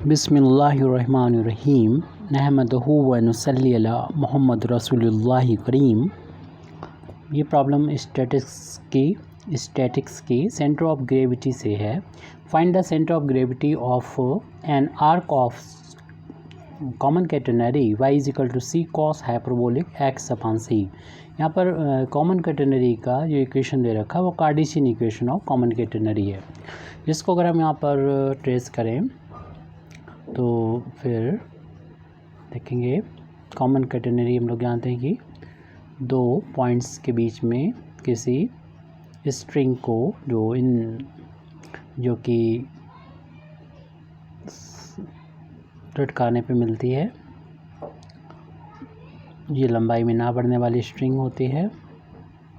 बिस्मिल्लाहिर्रहमानिर्रहीम नहमदहु व नुसल्ली अला मुहम्मद रसूलुल्लाहि करीम। ये प्रॉब्लम स्टैटिक्स की सेंटर ऑफ ग्रेविटी से है। Find the centre of gravity of an arc of common catenary y is equal to c cos hyperbolic x upon c. यहाँ पर कॉमन कैटेनरी का जो इक्वेशन दे रखा है वो Cartesian equation of common catenary है, जिसको अगर हम यहाँ पर ट्रेस करें तो फिर देखेंगे कॉमन कैटेनरी हम लोग जानते हैं कि दो पॉइंट्स के बीच में किसी स्ट्रिंग को जो कि लटकाने पे मिलती है, ये लंबाई में ना बढ़ने वाली स्ट्रिंग होती है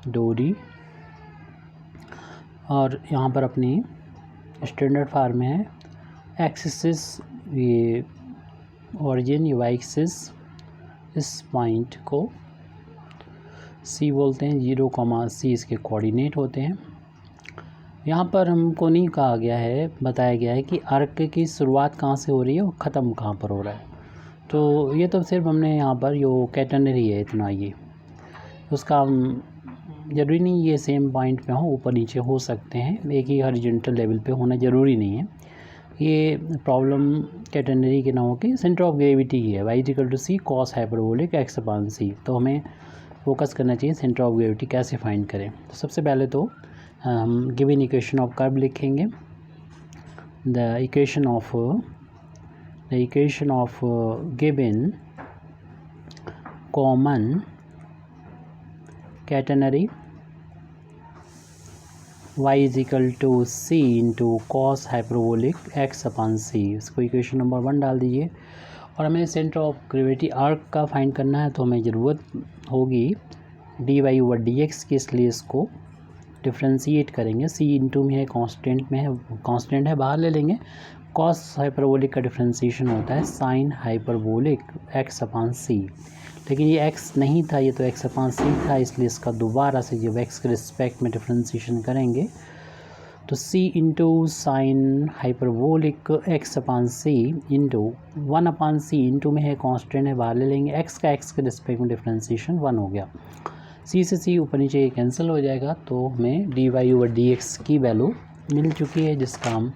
डोरी, और यहाँ पर अपनी स्टैंडर्ड फॉर्म में है एक्सिस ये ओरिजिन, ये वाई एक्सिस, इस पॉइंट को सी बोलते हैं, 0, C इसके कोऑर्डिनेट होते हैं। यहाँ पर हमको नहीं कहा गया है, बताया गया है कि आर्क की शुरुआत कहाँ से हो रही है और ख़त्म कहाँ पर हो रहा है। तो ये तो सिर्फ हमने यहाँ पर जो कैटेनरी है इतना, ये उसका ज़रूरी नहीं ये सेम पॉइंट पे हो, ऊपर नीचे हो सकते हैं, एक ही हॉरिजॉन्टल लेवल पे होना ज़रूरी नहीं है। ये प्रॉब्लम कैटेनरी के नाम की सेंटर ऑफ ग्रेविटी की है, y is equal to c cos hyperbolic x upon c. तो हमें फोकस करना चाहिए सेंटर ऑफ ग्रेविटी कैसे फाइंड करें। तो सबसे पहले तो हम गिवन इक्वेशन ऑफ कर्व लिखेंगे। The equation of given common catenary y is equal to c into cos hyperbolic x upon c. इसको इक्वेशन नंबर 1 डाल दीजिए। और हमें सेंटर ऑफ ग्रेविटी आर्क का फाइंड करना है, तो हमें ज़रूरत होगी dy/dx की, इसलिए इसको डिफ्रेंशिएट करेंगे। c इंटू में है, कांस्टेंट है, बाहर ले लेंगे। कॉस हाइपरबोलिक का डिफ्रेंशिएशन होता है साइन हाइपरबोलिक x अपॉन सी, लेकिन ये x नहीं था, ये तो x अपॉन सी था, इसलिए इसका दोबारा से जब x के रिस्पेक्ट में डिफ्रेंशिएशन करेंगे तो c into sine hyperbolic x upon c into 1 upon c, into में है कांस्टेंट है, बाहर ले लेंगे। x का x के रिस्पेक्ट में डिफ्रेंशिएशन 1 हो गया। c से c ऊपर नीचे ये कैंसिल हो जाएगा, तो हमें dy/dx की वैल्यू मिल चुकी है, जिसका हम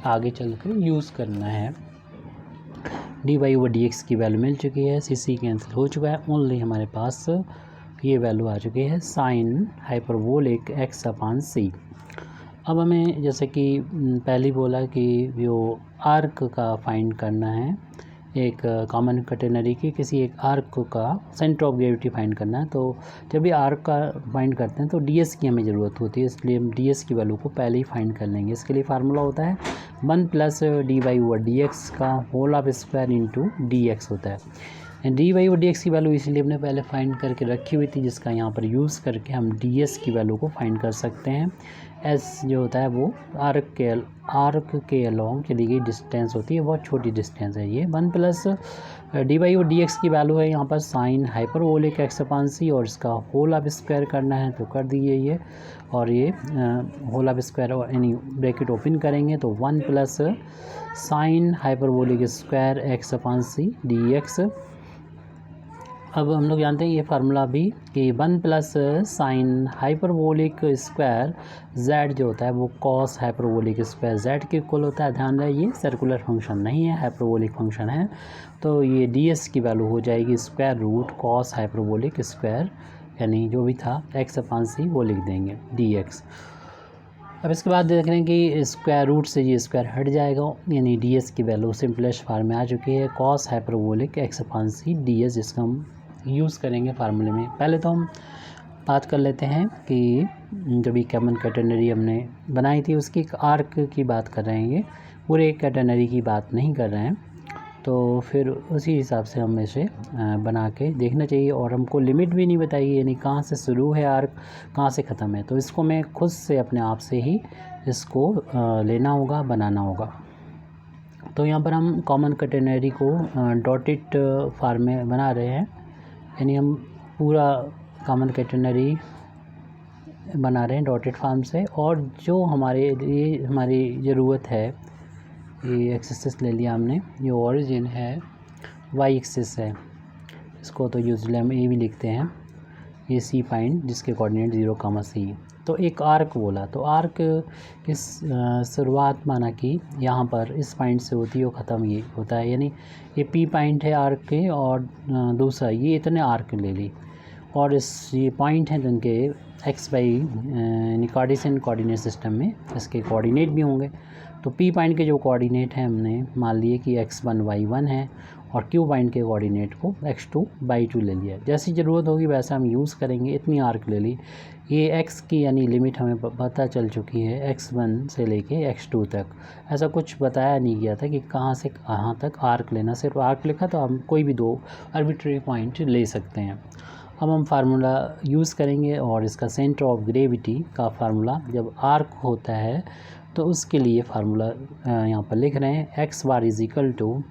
आगे चल कर यूज़ करना है। dy/dx की वैल्यू मिल चुकी है, c कैंसिल हो चुका है, ओनली हमारे पास ये वैल्यू आ चुकी है साइन हाइपरबोलिक x अपॉन सी। अब हमें जैसे कि पहले बोला कि जो आर्क का फाइंड करना है, एक कॉमन कैटेनरी की किसी एक आर्क का सेंटर ऑफ ग्रेविटी फाइंड करना है, तो जब भी आर्क का फाइंड करते हैं तो ds की हमें ज़रूरत होती है, इसलिए हम ds की वैल्यू को पहले ही फाइंड कर लेंगे। इसके लिए फार्मूला होता है 1 + dy/dx का whole of square into dx होता है। dy/dx की वैल्यू इसलिए हमने पहले फाइंड करके रखी हुई थी, जिसका यहाँ पर यूज़ करके हम ds की वैल्यू को फाइंड कर सकते हैं। s जो होता है वो आर्क के अलोंग चली गई डिस्टेंस होती है, बहुत छोटी डिस्टेंस है ये। 1 + dy/dx की वैल्यू है यहाँ पर साइन हाइपरबोलिक x अपॉन सी, और इसका होल ऑफ स्क्वायर करना है तो कर दीजिए ये, और ये होल ऑफ स्क्वायर यानी ब्रैकेट ओपन करेंगे तो 1 + sine hyperbolic square x upon c dx। अब हम लोग जानते हैं ये फार्मूला भी कि 1 + साइन हाइपरबोलिक स्क्वायर z जो होता है वो कॉस हाइपरबोलिक स्क्वायर z के इक्वल होता है। ध्यान रहे ये सर्कुलर फंक्शन नहीं है, हाइपरबोलिक फंक्शन है, तो ये ds की वैल्यू हो जाएगी square root cos hyperbolic square, यानी जो भी था x अपॉन सी वो लिख देंगे dx। अब इसके बाद देख रहे हैं कि स्क्वायर रूट से ये स्क्वायर हट जाएगा, यानी ds की वैल्यू सिंपलेस्ट फॉर्म में आ चुकी है कॉस हाइपरबोलिक x अपॉन सी ds, जिसका हम यूज़ करेंगे फार्मूले में। पहले तो हम बात कर लेते हैं कि जब ये कॉमन कैटेनरी हमने बनाई थी उसकी एक आर्क की बात कर रहे हैं, ये पूरे कैटेनरी की बात नहीं कर रहे हैं, तो फिर उसी हिसाब से हमें इसे बना के देखना चाहिए। और हमको लिमिट भी नहीं बताइए, यानी कहाँ से शुरू है आर्क, कहाँ से ख़त्म है, तो इसको मैं खुद से अपने आप से ही इसको लेना होगा, बनाना होगा। तो यहाँ पर हम कॉमन कैटेनरी को डॉटेड फॉर्म में बना रहे हैं, यानी हम पूरा कॉमन कैटेनरी बना रहे हैं डॉटेड फॉर्म से, और जो हमारे लिए हमारी ज़रूरत है ये एक्स एक्सिस ले लिया हमने, ये ओरिजिन है, वाई एक्सिस है, इसको तो यूजुअली हम ए भी लिखते हैं, ये सी पॉइंट जिसके कोऑर्डिनेट 0, तो एक आर्क बोला, तो आर्क इस शुरुआत माना कि यहाँ पर इस पॉइंट से होती है और ख़त्म ये होता है, यानी ये पी पॉइंट है आर्क के, और दूसरा ये इतने आर्क ले ली, और इस ये पॉइंट हैं जिनके एक्स वाई यानी कार्टेशियन कोऑर्डिनेट सिस्टम में इसके कोऑर्डिनेट भी होंगे। तो पी पॉइंट के जो कोऑर्डिनेट हैं हमने मान लिए कि x1 y1 है, और क्यू पॉइंट के कोऑर्डिनेट को x2 y2 ले लिया। जैसी ज़रूरत होगी वैसा हम यूज़ करेंगे। इतनी आर्क ले ली, ये x की यानी लिमिट हमें पता चल चुकी है x1 से लेके x2 तक। ऐसा कुछ बताया नहीं गया था कि कहाँ से कहाँ तक आर्क लेना, सिर्फ आर्क लिखा तो हम कोई भी दो आर्बिट्रेरी पॉइंट ले सकते हैं। अब हम फार्मूला यूज़ करेंगे, और इसका सेंटर ऑफ ग्रेविटी का फार्मूला जब आर्क होता है तो उसके लिए फार्मूला यहाँ पर लिख रहे हैं, x bar is equal to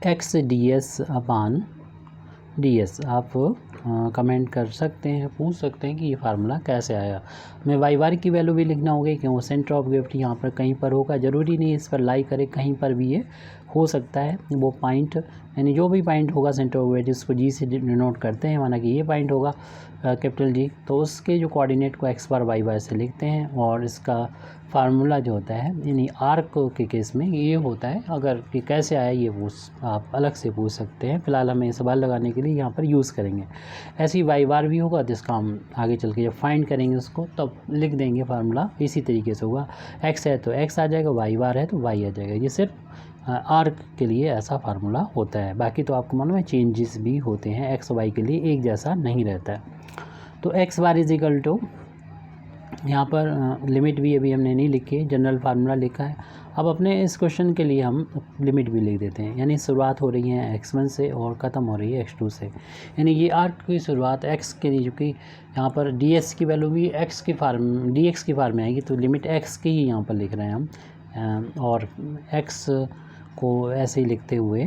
x d s upon d s. आप कमेंट कर सकते हैं, पूछ सकते हैं कि ये फार्मूला कैसे आया। हमें वाई बार की वैल्यू भी लिखना होगी, क्यों सेंटर ऑफ ग्रेविटी यहाँ पर कहीं पर होगा, ज़रूरी नहीं इस पर लाई करे, कहीं पर भी ये हो सकता है। वो पॉइंट यानी जो भी पॉइंट होगा सेंटर ऑफ ग्रेविटी उसको जी से डिनोट करते हैं, माना कि ये पॉइंट होगा कैपिटल जी, तो उसके जो कोऑर्डिनेट को एक्स बार वाई बार से लिखते हैं। और इसका फार्मूला जो होता है यानी आर्क के केस में ये होता है, अगर कि कैसे आया ये आप अलग से पूछ सकते हैं। फिलहाल हमें सवाल लगाने के लिए यहाँ पर यूज़ करेंगे। ऐसे ही वाई बार भी होगा, जिसका हम आगे चल के जब फाइंड करेंगे उसको तब लिख देंगे फार्मूला, इसी तरीके से होगा। एक्स है तो एक्स आ जाएगा, वाई बार है तो वाई आ जाएगा। ये सिर्फ आर्क के लिए ऐसा फार्मूला होता है, बाकी तो आपको मालूम है चेंजेस भी होते हैं, एक्स वाई के लिए एक जैसा नहीं रहता है। तो x bar is equal to, यहाँ पर लिमिट भी अभी हमने नहीं लिखी, जनरल फार्मूला लिखा है। अब अपने इस क्वेश्चन के लिए हम लिमिट भी लिख देते हैं, यानी शुरुआत हो रही है x1 से और ख़त्म हो रही है x2 से, यानी ये आर्क की शुरुआत x के लिए, जो कि यहाँ पर ds की वैल्यू भी dx की फार्म में आएगी, तो लिमिट x की ही यहाँ पर लिख रहे हैं हम, और x को ऐसे ही लिखते हुए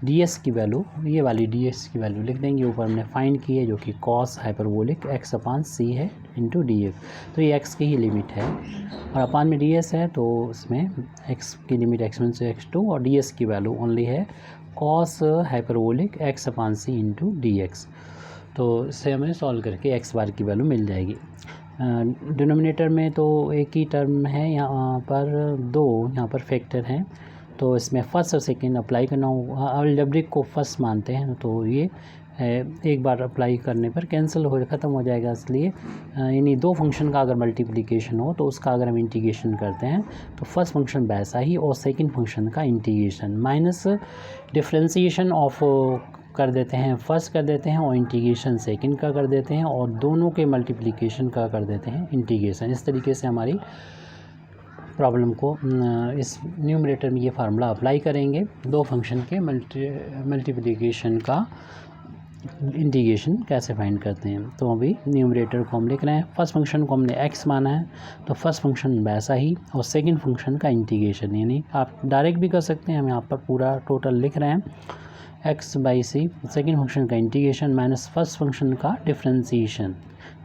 ds की वैल्यू, ये वाली ds की वैल्यू लिख देंगे। ऊपर हमने फाइंड की है जो कि cos हाइपरबोलिक x अपान c है इंटू dx, तो ये x की ही लिमिट है, और अपान में ds है तो इसमें x की लिमिट x1 से x2, और ds की वैल्यू ओनली है cos हाइपरबोलिक x अपान c इंटू dx। तो इससे हमें सॉल्व करके x बार की वैल्यू मिल जाएगी। डिनोमिनेटर में तो एक ही टर्म है, यहाँ पर दो यहाँ पर फैक्टर हैं, तो इसमें फर्स्ट और सेकंड अप्लाई करना होगा। अलजेब्रिक को फर्स्ट मानते हैं, तो ये एक बार अप्लाई करने पर कैंसिल हो ख़त्म हो जाएगा। इसलिए यानी दो फंक्शन का अगर मल्टीप्लिकेशन हो तो उसका अगर हम इंटीग्रेशन करते हैं तो फर्स्ट फंक्शन वैसा ही, और सेकंड फंक्शन का इंटीग्रेशन माइनस डिफ्रेंसीशन ऑफ कर देते हैं, फर्स्ट कर देते हैं, और इंटीग्रेशन सेकंड का कर देते हैं, और दोनों के मल्टीप्लिकेशन का कर देते हैं इंटीग्रेशन। इस तरीके से हमारी प्रॉब्लम को इस न्यूमरेटर में ये फार्मूला अप्लाई करेंगे, दो फंक्शन के मल्टीप्लिकेशन का इंटीग्रेशन कैसे फाइंड करते हैं। तो अभी न्यूमरेटर को हम लिख रहे हैं, फर्स्ट फंक्शन को हमने x माना है तो फर्स्ट फंक्शन वैसा ही, और सेकंड फंक्शन का इंटीग्रेशन, यानी आप डायरेक्ट भी कर सकते हैं, हम यहाँ पर पूरा टोटल लिख रहे हैं x by c, second function का इंटीग्रेशन माइनस फर्स्ट फंक्शन का डिफ्रेंसीशन,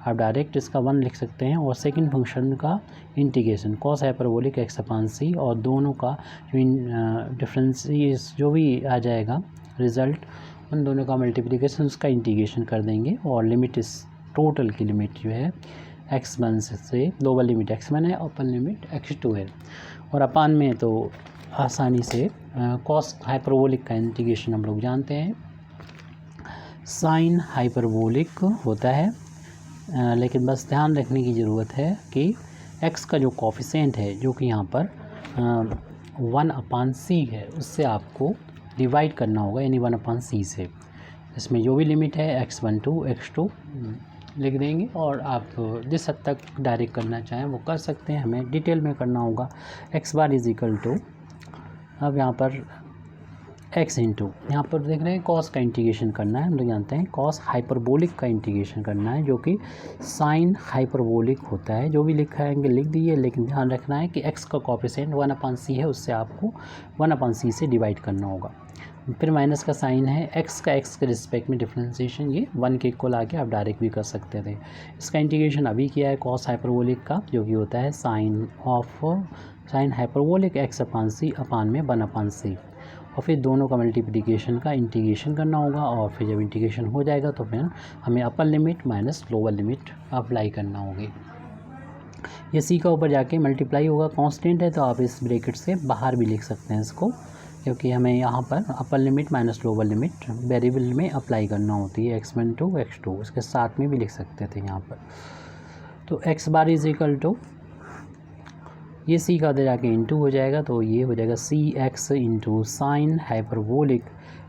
आप डायरेक्ट इसका 1 लिख सकते हैं, और सेकंड फंक्शन का integration cos hyperbolic x upon c, और दोनों का जो डिफरेंस जो भी आ जाएगा रिज़ल्ट, उन दोनों का मल्टीप्लिकेशन उसका इंटीग्रेशन कर देंगे। और लिमिट इस टोटल की लिमिट जो है x1 से, लोअर लिमिट x1 है, अपर लिमिट x2 है, और अपान में तो आसानी से कॉस हाइपरबोलिक का इंटीग्रेशन हम लोग जानते हैं, साइन हाइपरबोलिक होता है, लेकिन बस ध्यान रखने की ज़रूरत है कि x का जो कोफिशिएंट है जो कि यहाँ पर 1/c है, उससे आपको डिवाइड करना होगा, यानी 1/c से। इसमें जो भी लिमिट है x1 to x2 लिख देंगे, और आप जिस हद तक डायरेक्ट करना चाहें वो कर सकते हैं, हमें डिटेल में करना होगा। x bar is equal to, अब यहाँ पर x इंटू, यहाँ पर देख रहे हैं कॉस का इंटीग्रेशन करना है, हम लोग जानते हैं कॉस हाइपरबोलिक का इंटीग्रेशन करना है, जो कि साइन हाइपरबोलिक होता है। जो भी लिखा है लिख दीजिए, लेकिन ध्यान रखना है कि x का कोफिशिएंट 1/c है, उससे आपको 1/c से डिवाइड करना होगा। फिर माइनस का साइन है, एक्स का एक्स के रिस्पेक्ट में डिफ्रेंसिएशन, ये 1 के इक्वल आके आप डायरेक्ट भी कर सकते थे। इसका इंटीग्रेशन अभी किया है कॉस हाइपरबोलिक का, जो कि होता है साइन हाइपरबोलिक एक्स अपान सी अपान में 1 अपान सी, और फिर दोनों का मल्टीप्लिकेशन का इंटीग्रेशन करना होगा, और फिर जब इंटीग्रेशन हो जाएगा तो फिर हमें upper limit minus lower limit apply करना होगी। ये सी का ऊपर जाके मल्टीप्लाई होगा, कांस्टेंट है तो आप इस ब्रैकेट से बाहर भी लिख सकते हैं इसको, क्योंकि हमें यहाँ पर upper limit minus lower limit variable में अप्लाई करना होती है, x1 टू x2, इसके साथ में भी लिख सकते थे यहाँ पर। तो x bar is equal to, ये सी का उधर जाके इंटू हो जाएगा, तो ये हो जाएगा c x into sine hyperbolic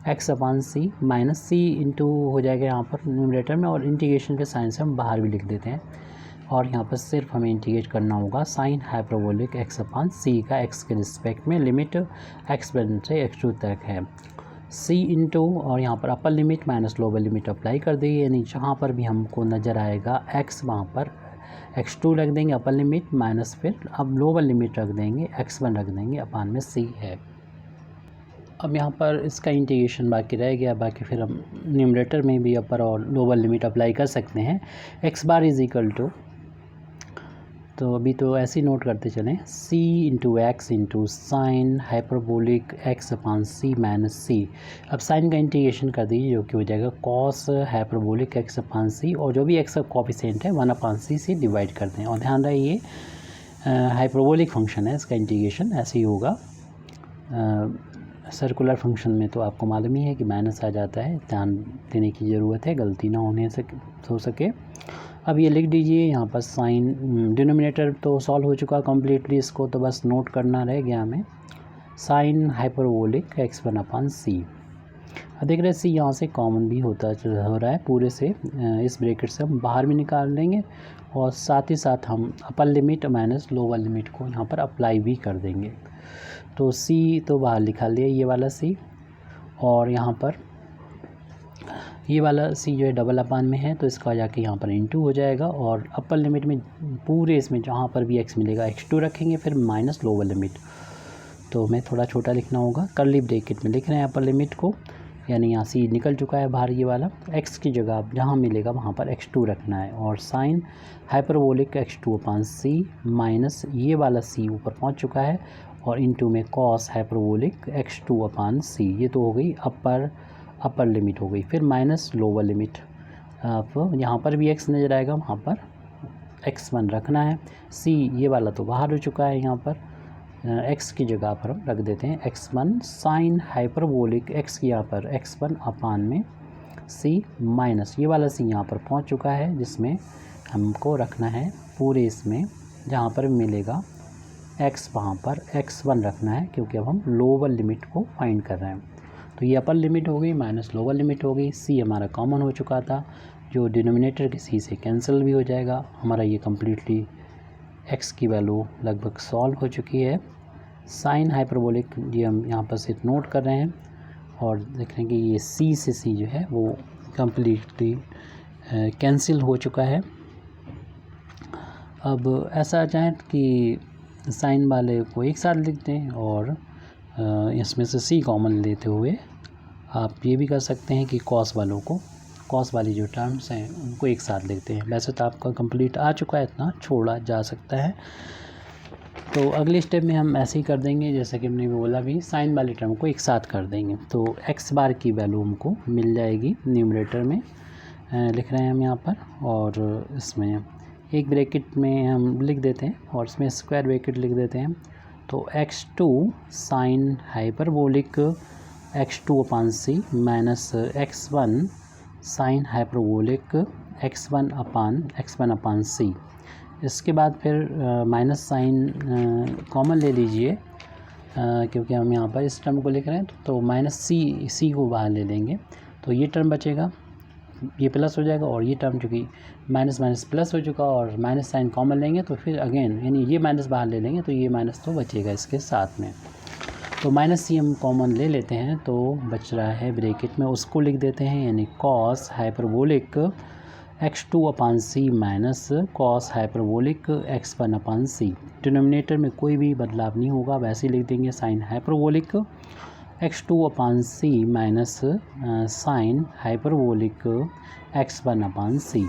x upon c minus c into हो जाएगा यहाँ पर न्यूमरेटर में, और इंटीग्रेशन के साइन से हम बाहर भी लिख देते हैं, और यहाँ पर सिर्फ हमें इंटीग्रेट करना होगा साइन हाइपरबोलिक एक्स अपान सी का एक्स के रिस्पेक्ट में, लिमिट x1 से x2 तक है, सी इंटू, और यहाँ पर upper limit minus lower limit apply कर देंगे, यानी जहाँ पर भी हमको नज़र आएगा x, वहाँ पर x2 रख देंगे अपर लिमिट माइनस, फिर अब लोअर लिमिट रख देंगे x1 रख देंगे अपान में c है। अब यहाँ पर इसका इंटीग्रेशन बाकी रह गया, बाकी फिर हम न्यूमरेटर में भी अपर और लोअर लिमिट अप्लाई कर सकते हैं। x bar is equal to, तो अभी तो ऐसे ही नोट करते चलें, c into x into sine hyperbolic x upon c minus c. अब साइन का इंटीग्रेशन कर दीजिए, जो कि हो जाएगा cos hyperbolic x upon c, और जो भी x का कोफिशिएंट है 1 अपान सी से डिवाइड कर दें, और ध्यान रहे ये हाइपरबोलिक फंक्शन है, इसका इंटीग्रेशन ऐसे ही होगा। सर्कुलर फंक्शन में तो आपको मालूम ही है कि माइनस आ जाता है, ध्यान देने की ज़रूरत है, गलती ना हो सके। अब ये लिख दीजिए यहाँ पर साइन, डिनोमिनेटर तो सॉल्व हो चुका कम्प्लीटली, इसको तो बस नोट करना रह गया हमें, साइन हाइपरबोलिक x1 अपान सी। अब देख रहे हैं सी यहाँ से कॉमन भी हो रहा है पूरे से, इस ब्रैकेट से हम बाहर भी निकाल लेंगे, और साथ ही साथ हम upper limit minus lower limit को यहाँ पर अप्लाई भी कर देंगे। तो सी तो बाहर लिखा लिया ये वाला सी, और यहाँ पर ये वाला सी जो है डबल अपान में है, तो इसका जाके यहाँ पर इंटू हो जाएगा, और अपर लिमिट में पूरे इसमें जहाँ पर भी x मिलेगा x2 रखेंगे, फिर माइनस लोअर लिमिट, तो हमें थोड़ा छोटा लिखना होगा, कर्ली ब्रैकेट में लिख रहे हैं अपर लिमिट को, यानी यहाँ सी निकल चुका है बाहर ये वाला, x की जगह जहाँ मिलेगा वहाँ पर x2 रखना है, और sign hyperbolic x2 upon c minus ये वाला सी ऊपर पहुँच चुका है, और इंटू में कॉस हाइपरबोलिक x2 अपान सी, ये तो हो गई अपर लिमिट हो गई, फिर माइनस लोअर लिमिट, आप यहाँ पर भी x नज़र आएगा, वहाँ पर x1 रखना है, c ये वाला तो बाहर हो चुका है, यहाँ पर x की जगह पर हम रख देते हैं x1 साइन हाइपरबोलिक x की यहाँ पर x1 अपान में c माइनस ये वाला c यहाँ पर पहुँच चुका है, जिसमें हमको रखना है पूरे इसमें जहाँ पर मिलेगा x, वहाँ पर x1 रखना है, क्योंकि अब हम लोअर लिमिट को फाइंड कर रहे हैं। तो ये अपर लिमिट हो गई माइनस लोअर लिमिट हो गई, सी हमारा कॉमन हो चुका था, जो डिनोमिनेटर के सी से कैंसिल भी हो जाएगा, हमारा ये कम्प्लीटली एक्स की वैल्यू लगभग सॉल्व हो चुकी है। साइन हाइपरबोलिक ये हम यहाँ पर सिर्फ नोट कर रहे हैं, और देख रहे हैं कि ये सी से सी जो है वो कम्प्लीटली कैंसिल हो चुका है। अब ऐसा चाहें कि साइन वाले को एक साथ लिख दें, और इसमें से सी कॉमन लेते हुए आप ये भी कर सकते हैं कि कॉस वालों को, कॉस वाली जो टर्म्स हैं उनको एक साथ लिखते हैं। वैसे तो आपका कंप्लीट आ चुका है, इतना छोड़ा जा सकता है। तो अगले स्टेप में हम ऐसे ही कर देंगे, जैसे कि हमने बोला भी साइन वाली टर्म को एक साथ कर देंगे, तो x बार की वैल्यू हमको मिल जाएगी न्यूमरेटर में, लिख रहे हैं हम यहाँ पर, और इसमें एक ब्रैकेट में हम लिख देते हैं, और इसमें स्क्वायर ब्रैकेट लिख देते हैं। तो x2 sine hyperbolic x2 upon c minus x1 sine hyperbolic x1 upon c. इसके बाद फिर माइनस साइन कॉमन ले लीजिए, क्योंकि हम यहाँ पर इस टर्म को लिख रहे हैं, तो माइनस सी को बाहर ले लेंगे, तो ये टर्म बचेगा, ये प्लस हो जाएगा, और ये टर्म चूँकि माइनस माइनस प्लस हो चुका, और माइनस साइन कॉमन लेंगे तो फिर अगेन यानी ये माइनस बाहर ले लेंगे, तो ये माइनस तो बचेगा इसके साथ में। तो माइनस सी हम कॉमन ले लेते हैं, तो बच रहा है ब्रैकेट में, उसको लिख देते हैं, यानी cos hyperbolic x2 upon c minus cos hyperbolic x1 upon सी। डिनोमिनेटर में कोई भी बदलाव नहीं होगा, वैसे ही लिख देंगे sine hyperbolic x2/c minus sine hyperbolic x1/c।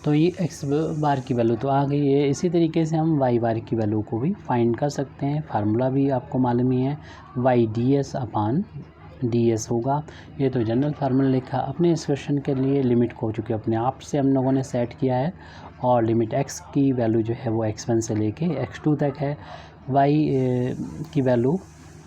तो ये x बार की वैल्यू तो आ गई है। इसी तरीके से हम y बार की वैल्यू को भी फाइंड कर सकते हैं। फार्मूला भी आपको मालूम ही है, y ds होगा। ये तो जनरल फार्मूला लिखा। अपने इस क्वेश्चन के लिए लिमिट को चूँकि अपने आप से हम लोगों ने सेट किया है और लिमिट x की वैल्यू जो है वो x1 से लेके x2 तक है। y की वैल्यू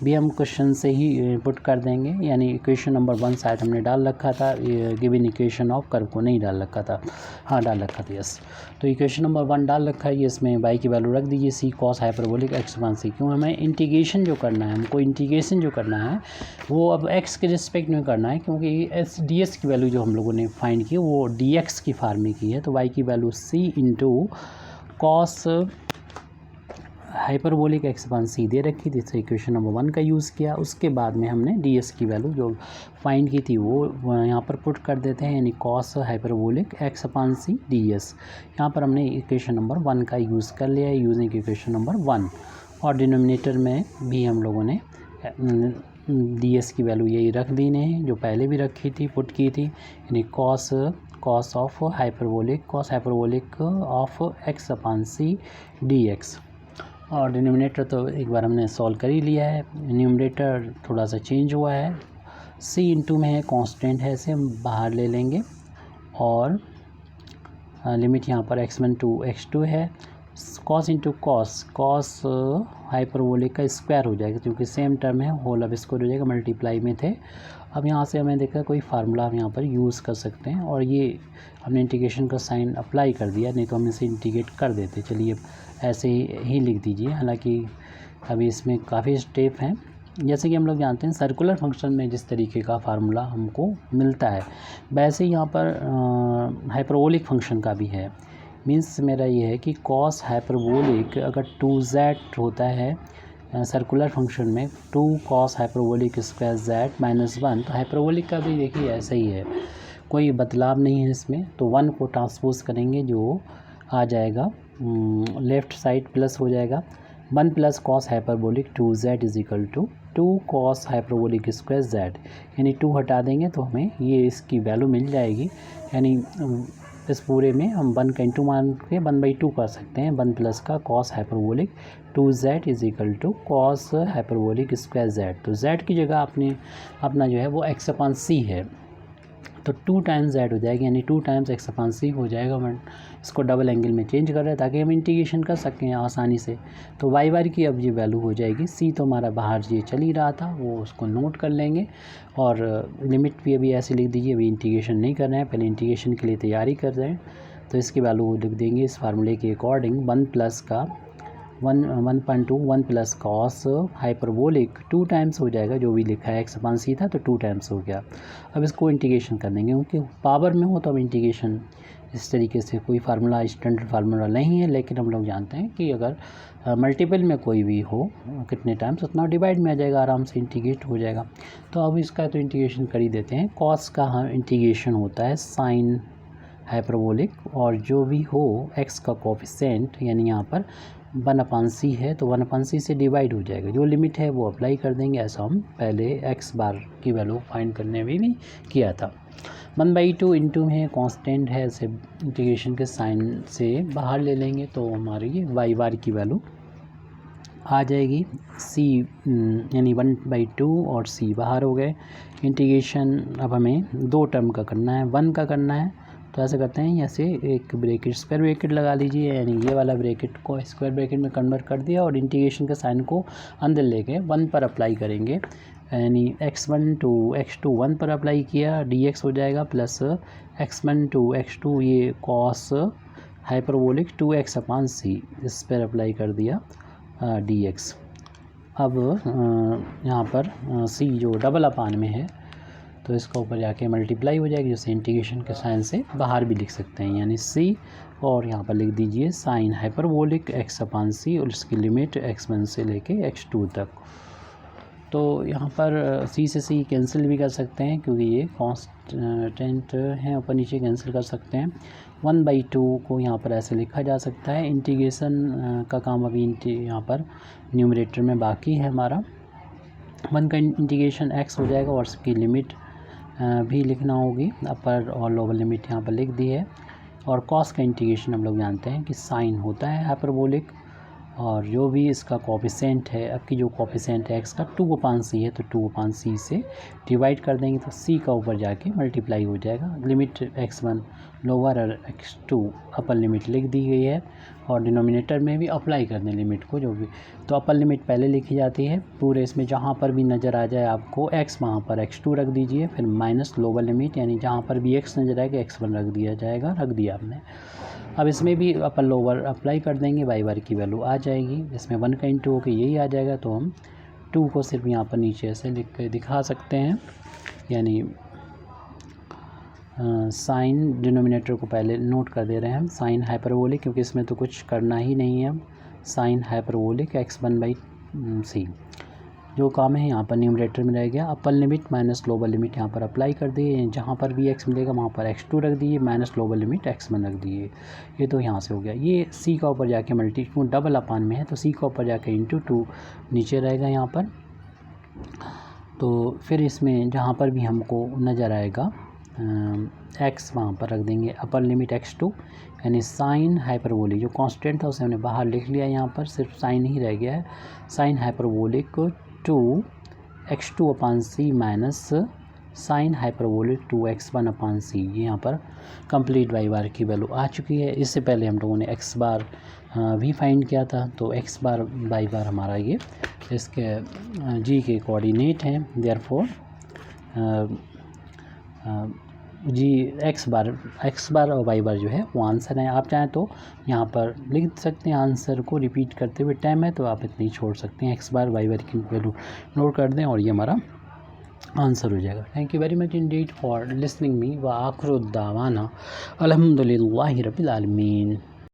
भी हम क्वेश्चन से ही पुट कर देंगे, यानी इक्वेशन नंबर 1 शायद हमने डाल रखा था, गिवन इक्वेशन ऑफ कर्व को नहीं डाल रखा था, हाँ डाल रखा था यस। तो इक्वेशन नंबर 1 डाल रखा है, इसमें y की वैल्यू रख दीजिए c cos हाइपरबोलिक x1c। क्यों हमें इंटीग्रेशन जो करना है, हमको इंटीग्रेशन जो करना है वो अब x के रिस्पेक्ट में करना है, क्योंकि ds की वैल्यू जो हम लोगों ने फाइंड की वो dx की फॉर्म में की है। तो y की value c into cos hyperbolic x1c दे रखी थी, तो इक्वेशन नंबर 1 का यूज़ किया। उसके बाद में हमने ds की वैल्यू जो फाइंड की थी वो यहाँ पर पुट कर देते हैं, यानी कॉस हाइपरबोलिक x/c ds। यहाँ पर हमने इक्वेशन नंबर 1 का यूज़ कर लिया है, यूजिंग इक्वेशन नंबर 1। और डिनोमिनेटर में भी हम लोगों ने ds की वैल्यू यही रख दी ने, जो पहले भी रखी थी, पुट की थी, यानी cos hyperbolic of x/c dx। और डिनोमिनेटर तो एक बार हमने सॉल्व कर ही लिया है, न्यूमरेटर थोड़ा सा चेंज हुआ है, c इंटू में है, कांस्टेंट है, इसे हम बाहर ले लेंगे और लिमिट यहाँ पर x1 टू x2 है। कॉस इंटू कॉस हाइपरबोलिक का स्क्वायर हो जाएगा, क्योंकि सेम टर्म है, होल अब स्क्वायर हो जाएगा, मल्टीप्लाई में थे। अब यहाँ से हमें देखा कोई फार्मूला हम यहाँ पर यूज़ कर सकते हैं, और ये हमने इंटीग्रेशन का साइन अप्लाई कर दिया, नहीं तो हम इसे इंटीग्रेट कर देते। चलिए ऐसे ही लिख दीजिए, हालांकि अभी इसमें काफ़ी स्टेप हैं। जैसे कि हम लोग जानते हैं सर्कुलर फंक्शन में जिस तरीके का फार्मूला हमको मिलता है, वैसे ही यहाँ पर हाइपरबोलिक फंक्शन का भी है। मीन्स मेरा ये है कि कॉस हाइपरबोलिक अगर 2z होता है सर्कुलर फंक्शन में, 2 cos hyperbolic square z minus 1, तो हाइपरबोलिक का भी देखिए ऐसा ही है, कोई बदलाव नहीं है इसमें। तो 1 को ट्रांसपोज करेंगे, जो आ जाएगा लेफ़्ट साइड प्लस हो जाएगा 1 plus cos hyperbolic 2z is equal to 2 cos hyperbolic square z, यानी 2 हटा देंगे तो हमें ये इसकी वैल्यू मिल जाएगी। यानी इस पूरे में हम 1 का इंटू मान के 1/2 कर सकते हैं, 1 प्लस का cos hyperbolic 2z is equal to cos hyperbolic square z। तो z की जगह अपना जो है वो x/c है, तो 2 टाइम्स z हो जाएगी, यानी 2 टाइम्स x/c हो जाएगा। मैं इसको डबल एंगल में चेंज कर रहे हैं ताकि हम इंटीग्रेशन कर सकें आसानी से। तो y बार की अब ये वैल्यू हो जाएगी, c तो हमारा बाहर ये चल ही रहा था, वो उसको नोट कर लेंगे। और लिमिट भी अभी ऐसे लिख दीजिए, अभी इंटीग्रेशन नहीं कर रहे हैं, पहले इंटीग्रेशन के लिए तैयारी कर रहे हैं। तो इसकी वैल्यू लिख देंगे इस फार्मूले के अकॉर्डिंग, 1 प्लस का 1 प्लस कॉस हाइपरबोलिक 2 टाइम्स हो जाएगा, जो भी लिखा है x/c था तो 2 टाइम्स हो गया। अब इसको इंटीग्रेशन कर देंगे, क्योंकि पावर में हो तो अब इंटीग्रेशन इस तरीके से कोई फार्मूला स्टैंडर्ड फार्मूला नहीं है, लेकिन हम लोग जानते हैं कि अगर मल्टीपल में कोई भी हो कितने टाइम्स उतना डिवाइड में आ जाएगा, आराम से इंटीग्रेट हो जाएगा। तो अब इसका तो इंटीग्रेशन कर ही देते हैं। कॉस का हम इंटीग्रेशन होता है साइन हाइपरबोलिक, और जो भी हो x का कोफिशिएंट, यानी यहाँ पर 1/c है तो 1/c से डिवाइड हो जाएगा, जो लिमिट है वो अप्लाई कर देंगे। ऐसा हम पहले x बार की वैल्यू फाइंड करने में भी किया था। 1/2 इंटू में कांस्टेंट है, इसे इंटीग्रेशन के साइन से बाहर ले लेंगे तो हमारी ये y बार की वैल्यू आ जाएगी c, यानी 1/2 और c बाहर हो गए। इंटीग्रेशन अब हमें 2 टर्म का करना है, 1 का करना है, तो ऐसे करते हैं, ऐसे एक ब्रैकेट स्क्वायर ब्रैकेट लगा लीजिए, यानी ये वाला ब्रैकेट को स्क्वायर ब्रैकेट में कन्वर्ट कर दिया और इंटीग्रेशन के साइन को अंदर लेके 1 पर अप्लाई करेंगे, यानी x1 टू x2 1 पर अप्लाई किया, dx हो जाएगा प्लस x1 टू x2 ये कॉस हाइपरबोलिक 2x/c, इस पर अप्लाई कर दिया dx। अब यहाँ पर c जो डबल अपान में है तो इसका ऊपर जाके मल्टीप्लाई हो जाएगी, जैसे इंटीग्रेशन के साइन से बाहर भी लिख सकते हैं, यानी c, और यहाँ पर लिख दीजिए साइन हाइपरबोलिक x/c और इसकी लिमिट x1 से लेके x2 तक। तो यहाँ पर c से c कैंसिल भी कर सकते हैं, क्योंकि ये कांस्टेंट हैं, ऊपर नीचे कैंसिल कर सकते हैं। 1/2 को यहाँ पर ऐसे लिखा जा सकता है। इंटीग्रेशन का काम अभी यहाँ पर न्यूमरेटर में बाकी है हमारा, 1 का इंटीग्रेशन x हो जाएगा और उसकी लिमिट भी लिखना होगी, अपर और लोअर लिमिट यहाँ पर लिख दी है। और कॉस का इंटीग्रेशन हम लोग जानते हैं कि साइन होता है हाइपरबोलिक, और जो भी इसका कोफिशिएंट है, अब की जो कोफिशिएंट है x का 2/c है, तो 2/c से डिवाइड कर देंगे तो c का ऊपर जाके मल्टीप्लाई हो जाएगा। लिमिट x1 लोअर और x2 अपर लिमिट लिख दी गई है, और डिनोमिनेटर में भी अप्लाई कर दें लिमिट को जो भी। तो अपर लिमिट पहले लिखी जाती है पूरे इसमें, जहाँ पर भी नज़र आ जाए आपको x, वहाँ पर x2 रख दीजिए, फिर माइनस लोअर लिमिट, यानी जहाँ पर भी x नज़र आएगा x1 रख दिया जाएगा, रख दिया आपने। अब इसमें भी अपर लोअर अप्लाई कर देंगे, वाई बार की वैल्यू आ जाएगी। इसमें 1 का इंटू होकर यही आ जाएगा, तो हम 2 को सिर्फ यहाँ पर नीचे ऐसे लिख के दिखा सकते हैं, यानी साइन डिनोमिनेटर को पहले नोट कर दे रहे हैं हम, साइन हाइपरबोलिक, क्योंकि इसमें तो कुछ करना ही नहीं है। साइन हाइपरबोलिक x1/c जो काम है यहाँ पर न्यूमरेटर में रह गया। Upper limit minus lower limit यहाँ पर अप्लाई कर दिए, जहाँ पर भी x मिलेगा वहाँ पर x2 रख दिए, माइनस लोअर लिमिट x1 रख दिए। ये तो यहाँ से हो गया। ये c का ऊपर जाके मल्टीप्लाई डबल अपान में है, तो c का ऊपर जाके इंटू 2 नीचे रहेगा यहाँ पर। तो फिर इसमें जहाँ पर भी हमको नज़र आएगा x, वहाँ पर रख देंगे अपर लिमिट x2, यानी साइन हाइपरबोलिक जो कांस्टेंट था उसे हमने बाहर लिख लिया, यहाँ पर सिर्फ साइन ही रह गया है। Sine hyperbolic 2x2/c minus sine hyperbolic 2x1/c, ये यहाँ पर कंप्लीट वाई बार की वैल्यू आ चुकी है। इससे पहले हम लोगों ने x बार भी फाइंड किया था, तो x बार वाई बार हमारा ये इसके g के कोऑर्डिनेट हैं, देयरफॉर जी x बार और y बार जो है वो आंसर है। आप चाहें तो यहाँ पर लिख सकते हैं आंसर को रिपीट करते हुए, टाइम है तो आप इतनी छोड़ सकते हैं, x बार y बार की वैल्यू नोट कर दें और ये हमारा आंसर हो जाएगा। Thank you very much Indeed for listening me व आखिर दावाना अल्हम्दुलिल्लाहि रब्बिल आलमीन।